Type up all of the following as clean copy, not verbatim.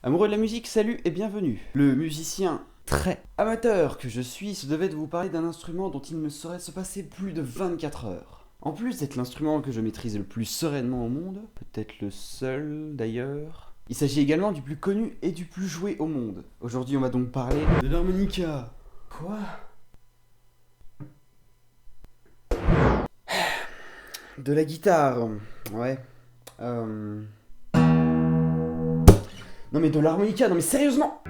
Amoureux de la musique, salut et bienvenue. Le musicien très amateur que je suis se devait de vous parler d'un instrument dont il ne saurait se passer plus de 24 heures. En plus d'être l'instrument que je maîtrise le plus sereinement au monde, peut-être le seul d'ailleurs, il s'agit également du plus connu et du plus joué au monde. Aujourd'hui on va donc parler de l'harmonica. Quoi? De la guitare. Ouais. Non mais de l'harmonica, non mais sérieusement.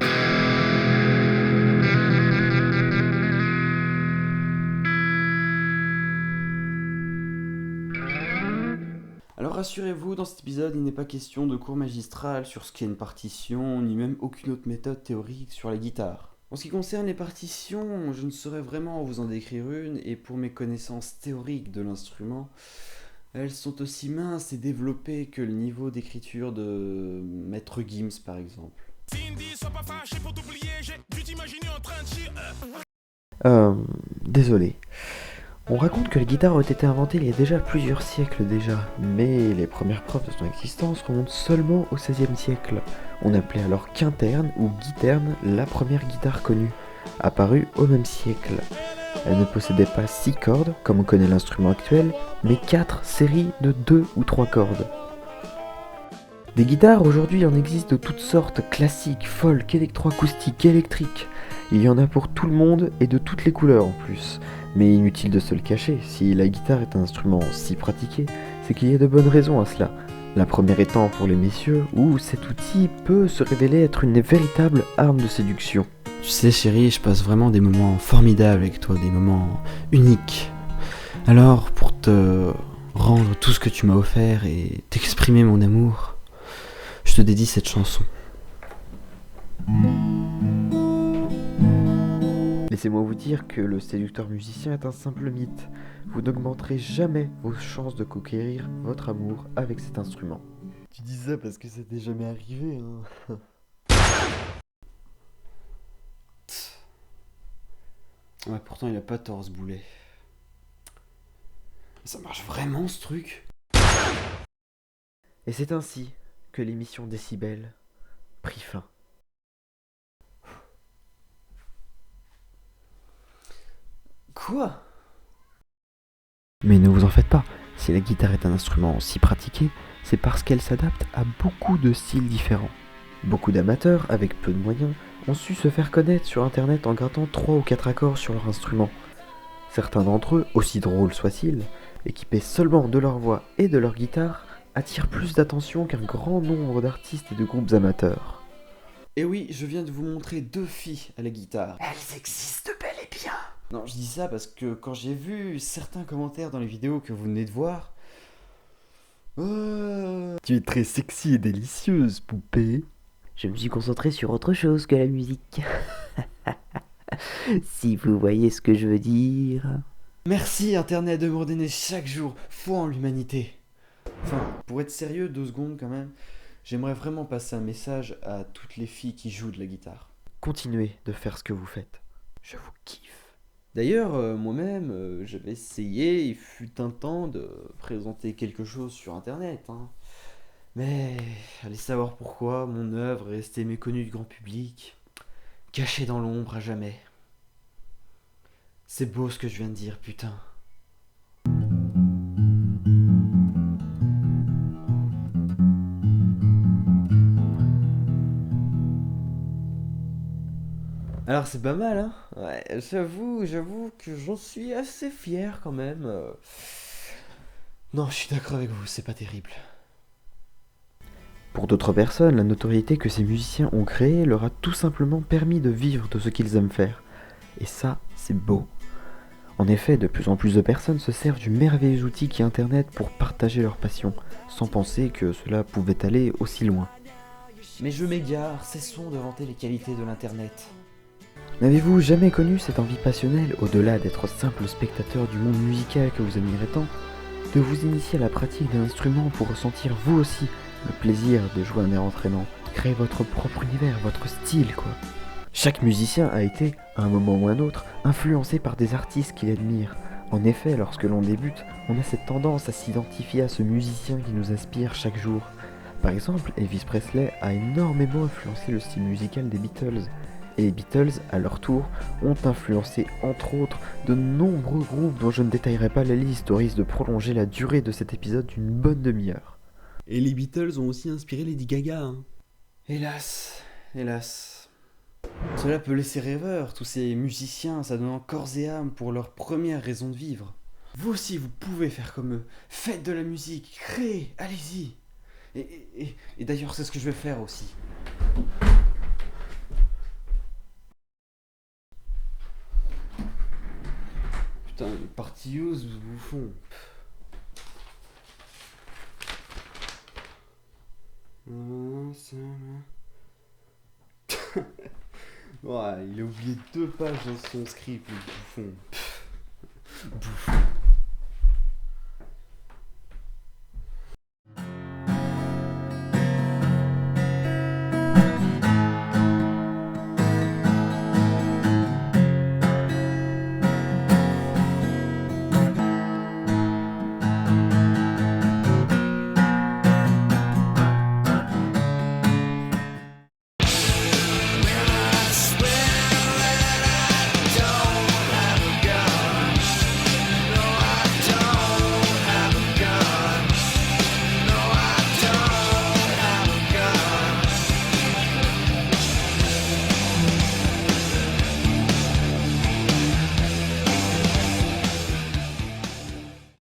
Alors rassurez-vous, dans cet épisode, il n'est pas question de cours magistral sur ce qu'est une partition, ni même aucune autre méthode théorique sur la guitare. En ce qui concerne les partitions, je ne saurais vraiment vous en décrire une, et pour mes connaissances théoriques de l'instrument, elles sont aussi minces et développées que le niveau d'écriture de Maître Gims par exemple. Euh, Désolé. On raconte que les guitares ont été inventées il y a déjà plusieurs siècles déjà, mais les premières preuves de son existence remontent seulement au XVIe siècle. On appelait alors quinterne ou guiterne la première guitare connue, apparue au même siècle. Elle ne possédait pas 6 cordes, comme on connaît l'instrument actuel, mais 4 séries de 2 ou 3 cordes. Des guitares, aujourd'hui, il en existe de toutes sortes, classiques, folk, électroacoustiques, électriques. Il y en a pour tout le monde et de toutes les couleurs en plus. Mais inutile de se le cacher, si la guitare est un instrument si pratiqué, c'est qu'il y a de bonnes raisons à cela. La première étant pour les messieurs, où cet outil peut se révéler être une véritable arme de séduction. Tu sais chérie, je passe vraiment des moments formidables avec toi, des moments uniques. Alors, pour te rendre tout ce que tu m'as offert et t'exprimer mon amour, je te dédie cette chanson. Laissez-moi vous dire que le séducteur musicien est un simple mythe. Vous n'augmenterez jamais vos chances de conquérir votre amour avec cet instrument. Tu dis ça parce que ça t'est jamais arrivé, hein. Ouais, pourtant il a pas tort ce boulet. Ça marche vraiment ce truc? Et c'est ainsi que l'émission Décibel prit fin. Quoi? Mais ne vous en faites pas, si la guitare est un instrument si pratiqué, c'est parce qu'elle s'adapte à beaucoup de styles différents. Beaucoup d'amateurs, avec peu de moyens, ont su se faire connaître sur internet en grattant 3 ou 4 accords sur leur instrument. Certains d'entre eux, aussi drôles soient-ils, équipés seulement de leur voix et de leur guitare, attirent plus d'attention qu'un grand nombre d'artistes et de groupes amateurs. Et oui, je viens de vous montrer 2 filles à la guitare. Elles existent bel et bien. Non, je dis ça parce que quand j'ai vu certains commentaires dans les vidéos que vous venez de voir... Tu es très sexy et délicieuse, poupée. Je me suis concentré sur autre chose que la musique. Si vous voyez ce que je veux dire. Merci Internet de me redonner chaque jour foi en l'humanité. Enfin, pour être sérieux, 2 secondes quand même, j'aimerais vraiment passer un message à toutes les filles qui jouent de la guitare. Continuez de faire ce que vous faites. Je vous kiffe. D'ailleurs, moi-même, j'avais essayé, il fut un temps, de présenter quelque chose sur Internet, hein. Mais, allez savoir pourquoi, mon œuvre est restée méconnue du grand public, cachée dans l'ombre à jamais. C'est beau ce que je viens de dire, putain. Alors c'est pas mal, hein? Ouais, j'avoue que j'en suis assez fier quand même. Non, je suis d'accord avec vous, c'est pas terrible. Pour d'autres personnes, la notoriété que ces musiciens ont créée leur a tout simplement permis de vivre de ce qu'ils aiment faire. Et ça, c'est beau. En effet, de plus en plus de personnes se servent du merveilleux outil qu'est Internet pour partager leur passion, sans penser que cela pouvait aller aussi loin. Mais je m'égare, cessons de vanter les qualités de l'internet. N'avez-vous jamais connu cette envie passionnelle, au-delà d'être simple spectateur du monde musical que vous admirez tant, de vous initier à la pratique d'un instrument pour ressentir vous aussi le plaisir de jouer un air entraînant, créer votre propre univers, votre style quoi. Chaque musicien a été, à un moment ou un autre, influencé par des artistes qu'il admire. En effet, lorsque l'on débute, on a cette tendance à s'identifier à ce musicien qui nous inspire chaque jour. Par exemple, Elvis Presley a énormément influencé le style musical des Beatles. Et les Beatles, à leur tour, ont influencé entre autres de nombreux groupes dont je ne détaillerai pas la liste au risque de prolonger la durée de cet épisode d'une bonne demi-heure. Et les Beatles ont aussi inspiré Lady Gaga. Hein. Hélas, hélas. Cela peut laisser rêveur, tous ces musiciens s'adonnant corps et âme pour leur première raison de vivre. Vous aussi, vous pouvez faire comme eux. Faites de la musique, créez, allez-y. Et d'ailleurs, c'est ce que je vais faire aussi. Putain, party use, vous bouffon. Ouais, il a oublié 2 pages dans son script, le bouffon. Bouffon.